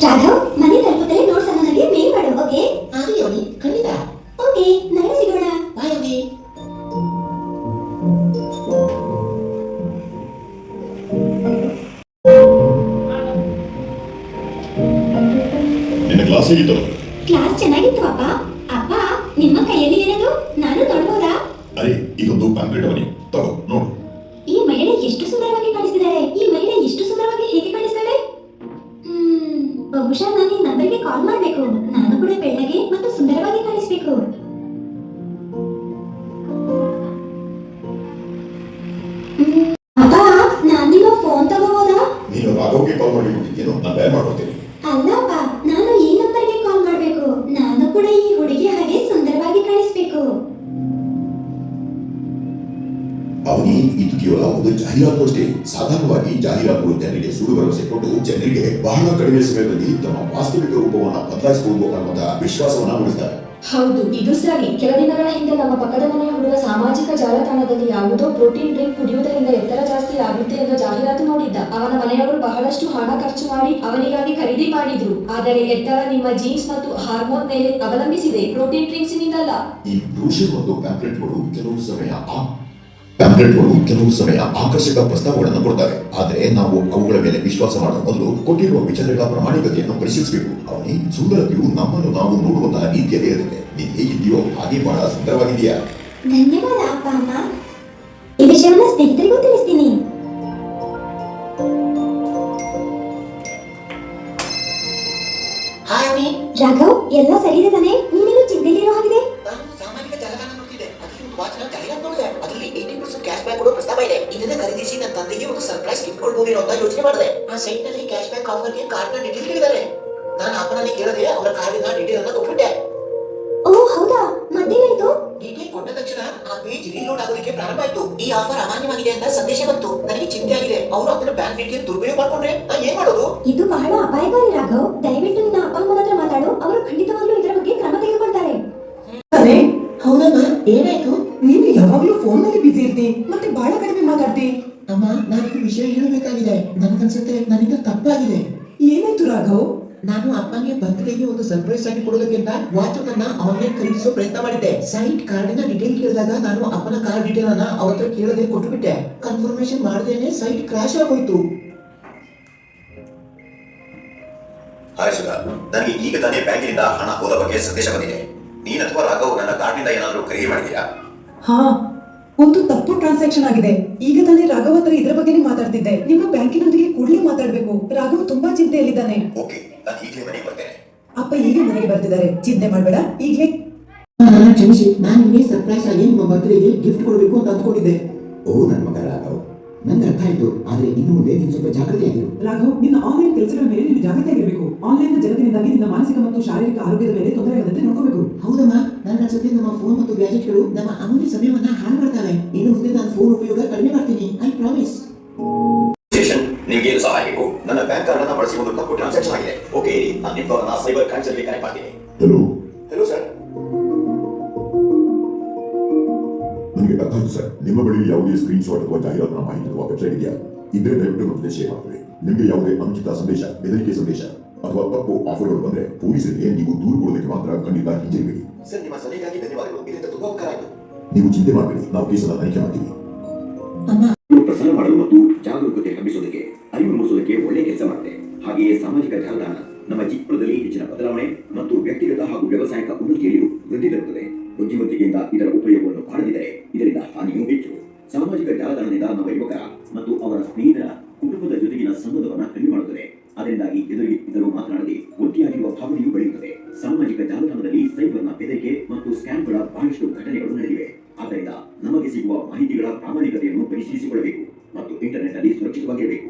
ರಾಘವ್, ಮನೆ ತಲುಪುತ್ತಲೇ ನೋಟ್ಸ್ ಅನ್ನು ನನಗೆ ಮೇಲ್ ಮಾಡು. ಓಕೆ? ಹಾಗೆ ಯೋನಿ, ಖಂಡಿತ. ಓಕೆ, ನಾಳೆ ಸಿಗೋಣ. ಬಾಯ್ ಯೋನಿ. ನಿನ್ನ ಕ್ಲಾಸ್ ಹೇಗಿತ್ತು? ಕ್ಲಾಸ್ ಚೆನ್ನಾಗಿತ್ತು ಅಪ್ಪ. ಅಪ್ಪ, ನಿಮ್ಮ ಕೈಯಲ್ಲಿ ಏನದು? ನಾನು ನೋಡಬಹುದಾ? ಅರೆ, ಇದೊಂದು ಪ್ಯಾಂಪ್ಲೆಟ್ ಅವನಿ, ತಗೋ ನೋಡು. ಈ ಮಹಿಳೆ ಎಷ್ಟು ಸುಂದರವಾಗಿ ಕಾಣಿಸ್ತಿದ್ದಾರೆ. ಈ ಮಹಿಳೆ ಎಷ್ಟು ಸುಂದರವಾಗಿ ಹೇಗೆ ಕಾಣಿಸ್ತಾಳೆ? ಬಹುಶಃ ನಾನು ಈ ನಂಬರ್ಗೆ ಕಾಲ್ ಮಾಡಬೇಕು. ನಾನು ಕೂಡ ಬೆಳ್ಳಗೆ ಮತ್ತು ಸುಂದರವಾಗಿ ಕಾಣಿಸ್ಬೇಕು. ಅಪ್ಪ, ನಾನು ನಿಮ್ಮ ಫೋನ್ ತಗೋಬಹುದಾ? ನೀನು ರಾಘವ್ಗೆ ಕಾಲ್ ಮಾಡಿ ಏನು? ನಾನು ಡಯಲ್ ಮಾಡ್ಕೊಡ್ತೀನಿ. ಅಲ್ಲಪ್ಪ, ನಾನು ಈ ನಂಬರ್ಗೆ ಕಾಲ್ ಮಾಡಬೇಕು. ನಾನು ಕೂಡ ಈ ಹುಡುಗಿ ಹಾಗೆ ಸುಂದರವಾಗಿ ಕಾಣಿಸ್ಬೇಕು. ಅವನಿ, ಇದು ಕೇವಲ ಒಂದು ಜಾಹೀರಾತು ಅಷ್ಟೇ. ಸಾಧಾರಣವಾಗಿ ಜಾಹೀರಾತುಗಳು ಜನರಿಗೆ ಸುಳ್ಳು ಭರವಸೆ ಕೊಟ್ಟು ಜನರಿಗೆ ಬಹಳ ಕಡಿಮೆ ಸಮಯದಲ್ಲಿ ತಮ್ಮ ವಾಸ್ತವಿಕ ರೂಪವನ್ನು ಬದಲಾಯಿಸಿಕೊಳ್ಳುವ ಅನ್ನುವಂಥ ವಿಶ್ವಾಸವನ್ನ ಮೂಡಿಸ್ತಾರೆ. ಹೌದು, ಇದು ಸರಿ. ಕೆಲ ದಿನಗಳ ಹಿಂದೆ ನಮ್ಮ ಪಕ್ಕದ ಮನೆಯ ಹುಡುಗ ಸಾಮಾಜಿಕ ಜಾಲತಾಣದಲ್ಲಿ ಯಾವುದೋ ಪ್ರೋಟೀನ್ ಡ್ರಿಂಕ್ ಕುಡಿಯುವುದರಿಂದ ಎತ್ತರ ಜಾಸ್ತಿ ಆಗುತ್ತೆ ಎಂಬ ಜಾಹೀರಾತು ನೋಡಿದ್ದ. ಅವನ ಮನೆಯವರು ಬಹಳಷ್ಟು ಹಣ ಖರ್ಚು ಮಾಡಿ ಅವನಿಗಾಗಿ ಖರೀದಿ ಮಾಡಿದ್ರು. ಆದರೆ ಎತ್ತರ ನಿಮ್ಮ ಜೀನ್ಸ್ ಮತ್ತು ಹಾರ್ಮೋನ್ ಮೇಲೆ ಅವಲಂಬಿಸಿದೆ, ಪ್ರೋಟೀನ್ ಡ್ರಿಂಕ್ಸ್ ನಿಂದಲ್ಲ. ಈ ಬ್ರೂಷರ್ ಮತ್ತು ಪ್ಯಾಂಪ್ಲೆಟ್ಗಳು ಕೆಲವು ಸಮಯ ಆಕರ್ಷಕ ಪ್ರಸ್ತಾವಗಳನ್ನು ಕೊಡ್ತಾರೆ. ಆದರೆ ನಾವು ಅವುಗಳ ಮೇಲೆ ವಿಶ್ವಾಸ ಮಾಡುವ ಮೊದಲು ಕೊಟ್ಟಿರುವ ವಿಚಾರಗಳ ಪ್ರಾಮಾಣಿಕತೆಯನ್ನು ಪರಿಶೀಲಿಸಬೇಕು. ಅವನಿ, ಸುಂದರತೆಯು ನಮ್ಮನ್ನು ನಾವು ನೋಡುವಂತಹ ರೀತಿಯಲ್ಲೇ ಇರುತ್ತೆ. ನೀನು ಹೇಗಿದ್ದೀಯೋ ಹಾಗೆ ಬಹಳ ಸುಂದರವಾಗಿದೆಯಾ. ಧನ್ಯವಾದ ಅಪ್ಪ ಅಮ್ಮ. ಈ ವಿಷಯವನ್ನು ಸ್ನೇಹಿತರಿಗೂ ತಿಳಿಸ್ತೀನಿ. ಹಾಯ್ ಯೋನಿ. ರಾಘವ್, ಎಲ್ಲ ಸರಿ ಇದೆ ತಾನೆ? ನೀನೇನು ಚಿಂತೆಯಲ್ಲಿರೋ ಹಾಗಿದೆ? ನಾನು ಸಾಮಾಜಿಕ ಜಾಲತಾಣ ನೋಡ್ತಿದ್ದೆ. ಅದರಲ್ಲಿ ಒಂದು ವಾಚ್ ಜಾಹೀರಾತು ನೋಡಿದೆ. ಅದರಲ್ಲಿ 80% ಕ್ಯಾಶ್ ಬ್ಯಾಕ್ ಕೊಡೋ ಪ್ರಸ್ತಾವ ಇದೆ. ಇದನ್ನ ಖರೀದಿಸಿ ನನ್ನ ತಂದೆಗೆ ಒಂದು ಸರ್ಪ್ರೈಸ್ ಗಿಫ್ಟ್ ಕೊಡಬಹುದು ಅಂತ ಯೋಚನೆ ಮಾಡಿದೆ. ಆ ಸೈಟ್ ನಲ್ಲಿ ಕ್ಯಾಶ್ ಬ್ಯಾಕ್ ಆಫರ್ಗೆ ಕಾರ್ಡ್ನ ಡೀಟೇಲ್ ಕೇಳಿದ್ದಾರೆ. ನಾನು ಅಪ್ಪನಲ್ಲಿ ಕೇಳದೆ ಅವರ ಕಾರ್ಡಿನ ಡೀಟೇಲ್ ಅನ್ನ ಕೊಟ್ಬಿಟ್ಟೆ. ಓ ಹೌದಾ? ಮತ್ತೇನಾಯ್ತು? ಡೀಟೇಲ್ ಕೊಟ್ಟ ತಕ್ಷಣ ಆ ಪೇಜ್ ರೀಲೋಡ್ ಆಗೋದಕ್ಕೆ ಪ್ರಾರಂಭ ಆಯ್ತು. ಈ ಆಫರ್ ಅಮಾನ್ಯವಾಗಿದೆ ಅಂತ ಸಂದೇಶ ಬಂತು. ನನಗೆ ಚಿಂತೆ ಆಗಿದೆ. ಅವರು ಅದನ್ನ ಬ್ಯಾಂಕ್ ಡೀಟೇಲ್ ದುರುಪಯೋಗ ಮಾಡ್ಕೊಂಡ್ರೆ ನಾನು ಏನ್ ಮಾಡೋದು? ಇದು ಬಹಳ ಅಪಾಯಕಾರಿ ರಾಘವ್. ದಯವಿಟ್ಟು ನಿನ್ನ ಅಪ್ಪ ಅಮ್ಮನ ಹತ್ರ ಮಾತಾಡು. ಅವರು ಖಂಡಿತವಾಗ್ಲೂ ಇದರ ಬಗ್ಗೆ ಕ್ರಮ ತೆಗೆದುಕೊಳ್ತಾರೆ. ಹೌದಮ್ಮ, ಏನಾಯ್ತು? ನೀನು ಯಾವಾಗ್ಲೂ ಫೋನ್ ನಲ್ಲಿ ಬಿಸಿ ಇರ್ತಿ, ಮತ್ತೆ ಬಹಳ ಕಡಿಮೆ ಮಾತಾಡ್ತಿ. ಅಮ್ಮ, ನಾನು ಈ ವಿಷಯ ಹೇಳಬೇಕಾಗಿದೆ. ನನಗನ್ಸುತ್ತೆ ನನ್ನಿಂದ ತಪ್ಪಾಗಿದೆ. ಏನಾಯ್ತು ರಾಘವ್? ನಾನು ಅಪ್ಪನಿಗೆ ಬರ್ತ್ಡೇಗೆ ಒಂದು ಸರ್ಪ್ರೈಸ್ ಆಗಿ ಕೊಡೋದಕ್ಕಿಂತ ವಾಚ್ ಅನ್ನ ಆನ್ಲೈನ್ ಖರೀದಿಸೋ ಪ್ರಯತ್ನ ಮಾಡಿದ್ದೆ. ಸೈಟ್ ಕಾರ್ಡಿನ ಡೀಟೇಲ್ ಕೇಳಿದಾಗ ನಾನು ಅಪ್ಪನ ಕಾರ್ಡ್ ಡೀಟೇಲ್ ಅನ್ನ ಅವ್ರ ಹತ್ರ ಕೇಳದೆ ಕೊಟ್ಟುಬಿಟ್ಟೆ. ಕನ್ಫರ್ಮೇಶನ್ ಮಾಡದೇನೆ ಸೈಟ್ ಕ್ರಾಶ್ ಆಗೋಯ್ತು. ಹಾಯ್ ಸುಧಾ, ನನಗೆ ಈಗ ತಾನೇ ಬ್ಯಾಂಕಿನಿಂದ ಹಣ ಹೋದ ಬಗ್ಗೆ ಸಂದೇಶ ಬಂದಿದೆ. ನೀನ್ ಅಥವಾ ರಾಘವ್ ನನ್ನ ಕಾರ್ಡ್ನಿಂದ ಏನಾದರೂ ಖರೀದಿ ಮಾಡಿದೀಯಾ? ಹಾ, ಒಂದು ತಪ್ಪು ಟ್ರಾನ್ಸಾಕ್ಷನ್ ಆಗಿದೆ. ಈಗ ತಾನೇ ರಾಘವ್ ಹತ್ರ ಇದ್ರ ಬಗ್ಗೆನೇ ಮಾತಾಡ್ತಿದ್ದೆ. ನಿಮ್ಮ ಬ್ಯಾಂಕಿನೊಂದಿಗೆ ಕೂಡಲೇ ಮಾತಾಡ್ಬೇಕು. ರಾಘವ್ ತುಂಬಾ ಚಿಂತೆಯಲ್ಲಿದ್ದಾನೆ. ಓಕೆ, ನಾನು ಈಗಲೇ ಮನೆಗೆ ಬರ್ತೇನೆ. ಅಪ್ಪ ಈಗ ಮನೆಗೆ ಬರ್ತಿದ್ದಾರೆ, ಚಿಂತೆ ಮಾಡ್ಬೇಡ. ಈಗಲೇ ಕ್ಷಮಿಸಿ, ನಾನು ನಿಮಗೆ ಸರ್ಪ್ರೈಸ್ ಆಗಿ ನಿಮ್ಮ ಬರ್ತ್ಡೇಗೆ ಗಿಫ್ಟ್ ಕೊಡಬೇಕು ಅಂತ ಅಂದ್ಕೊಂಡಿದ್ದೆ. ಓ ನನ್ನ ಮಗ ರಾಘವ್, ನಂಗೆ ಅರ್ಥ ಆಯ್ತು. ಆದ್ರೆ ಇನ್ನು ಮುಂದೆ ನೀನು ಸ್ವಲ್ಪ ಜಾಗೃತಿಯಾಗಿರು. ರಾಘವ್, ನಿನ್ನ ಆನ್ಲೈನ್ ಕೆಲಸಗಳ ಮೇಲೆ ನೀನು ಜಾಗೃತಿಯಾಗಿರಬೇಕು. ಆನ್ಲೈನ್ ಜಗತ್ತಿನಿಂದಾಗಿ ನಿನ್ನ ಮಾನಸಿಕ ಮತ್ತು ಶಾರೀರಿಕ ಆರೋಗ್ಯದ ಮೇಲೆ ತೊಂದರೆ ಆಗದಂತೆ ನೋಡ್ಕೋಬೇಕು. ಹೌದಮ್ಮ, ನನ್ನ ಅನ್ಸುತ್ತೆ ನಮ್ಮ ಫೋನ್ ಮತ್ತು ಗ್ಯಾಜೆಟ್ಗಳು ನಮ್ಮ ಅಮೂಲ್ಯ ಸಮಯವನ್ನ ಹಾಳು ಮಾಡ್ತವೆ. ಇನ್ನು ಮುಂದೆ ನಾನು ಫೋನ್ ಉಪಯೋಗ ಕಡಿಮೆ ಮಾಡ್ತೀನಿ. I promise. ನಿಮ್ಗೆ ಏನು ಸಹಾಯ ಬೇಕು? ನನ್ನ ಬ್ಯಾಂಕ್ ಕಾರ್ಡ್ ಅನ್ನ ಬಳಸಿ ಒಂದು ತಪ್ಪು ಟ್ರಾನ್ಸಾಕ್ಷನ್ ಆಗಿದೆ. ಓಕೆ, ನಾನು ನಿಮ್ಮ ಸೈಬರ್ ಕ್ರೈಮ್ ಸೆಲ್ಗೆ ಕನೆಕ್ಟ್ ಮಾಡ್ತೀನಿ. Hello sir. ನನಗೆ ಅರ್ಥ ಆಯ್ತು ಸರ್. ನಿಮ್ಮ ಬಳಿ ಯಾವುದೇ ಸ್ಕ್ರೀನ್ ಶಾಟ್ ಅಥವಾ ಜಾಹೀರಾತಿನ ಮಾಹಿತಿ ಅಥವಾ ವೆಬ್ಸೈಟ್ ಇದೆಯಾ? ಇದ್ರೆ ದಯವಿಟ್ಟು ನಮ್ಮ ಶೇರ್ ಮಾಡ್ತೀವಿ. ನಿಮಗೆ ಯಾವುದೇ ಅನುಚಿತ ಸಂದೇಶ, ಬೆದರಿಕೆ ಸಂದೇಶ ಅಥವಾ ತಪ್ಪು ಆಫರ್ಗಳು ಬಂದ್ರೆ ಪೊಲೀಸರಿಗೆ ನೀವು ದೂರು ಕೊಡೋದಕ್ಕೆ ಮಾತ್ರ ಖಂಡಿತ ಹಿಂಜರಿಬೇಡಿ. ಸರ್, ನಿಮ್ಮ ಸಲಹೆಗಾಗಿ ಧನ್ಯವಾದಗಳು. ಇದರಿಂದ ತುಂಬಾ ಉಪಕಾರ ಆಯಿತು. ನೀವು ಚಿಂತೆ ಮಾಡಬೇಡಿ, ನಾವು ಕೇಸನ್ನು ತನಿಖೆ ಮಾಡ್ತೀವಿ. ಪ್ರಸಾರ ಮಾಡಲು ಮತ್ತು ಜಾಗರೂಕತೆ ಹಬ್ಬಿಸೋದಕ್ಕೆ, ಅರಿವು ಮೂಡಿಸೋದಕ್ಕೆ ಒಳ್ಳೆಯ ಕೆಲಸ ಮಾಡುತ್ತೆ. ಹಾಗೆಯೇ ಸಾಮಾಜಿಕ ಜಾಲತಾಣ ನಮ್ಮ ಜೀವನದಲ್ಲಿ ಹೆಚ್ಚಿನ ಬದಲಾವಣೆ ಮತ್ತು ವ್ಯಕ್ತಿಗತ ಹಾಗೂ ವ್ಯವಸಾಯಿಕ ಉನ್ನತಿಯಲ್ಲಿಯೂ ವೃದ್ಧಿ ತರುತ್ತದೆ. ಬುದ್ಧಿಮತ್ತಿಗೆಯಿಂದ ಇದರ ಉಪಯೋಗವನ್ನು ಮಾಡದಿದ್ದರೆ ಇದರಿಂದ ಹಾನಿಯೂ ಹೆಚ್ಚು. ಸಾಮಾಜಿಕ ಜಾಲತಾಣದಿಂದ ನಮ್ಮ ಯುವಕರ ಮತ್ತು ಅವರ ಸ್ನೇಹಿತರ ಕುಟುಂಬದ ಜೊತೆಗಿನ ಸಂಬಂಧವನ್ನು ಕಡಿಮೆ ಮಾಡುತ್ತದೆ. ಅದರಿಂದಾಗಿ ಎದುರು ಮಾತನಾಡದೆ ಒಟ್ಟಿಯಾಗಿರುವ ಭಾವನೆಯೂ ಬೆಳೆಯುತ್ತದೆ. ಸಾಮಾಜಿಕ ಜಾಲತಾಣದಲ್ಲಿ ಸೈಬರ್ನ ಬೆದರಿಕೆ ಮತ್ತು ಸ್ಕ್ಯಾಮ್ಗಳ ಬಹಳಷ್ಟು ಘಟನೆಗಳು ನಡೆದಿವೆ. ಆದ್ದರಿಂದ ನಮಗೆ ಸಿಗುವ ಮಾಹಿತಿಗಳ ಪ್ರಾಮಾಣಿಕತೆಯನ್ನು ಪರಿಶೀಲಿಸಿಕೊಳ್ಳಬೇಕು ಮತ್ತು ಇಂಟರ್ನೆಟ್ ನಲ್ಲಿ ಸುರಕ್ಷಿತವಾಗಿರಬೇಕು.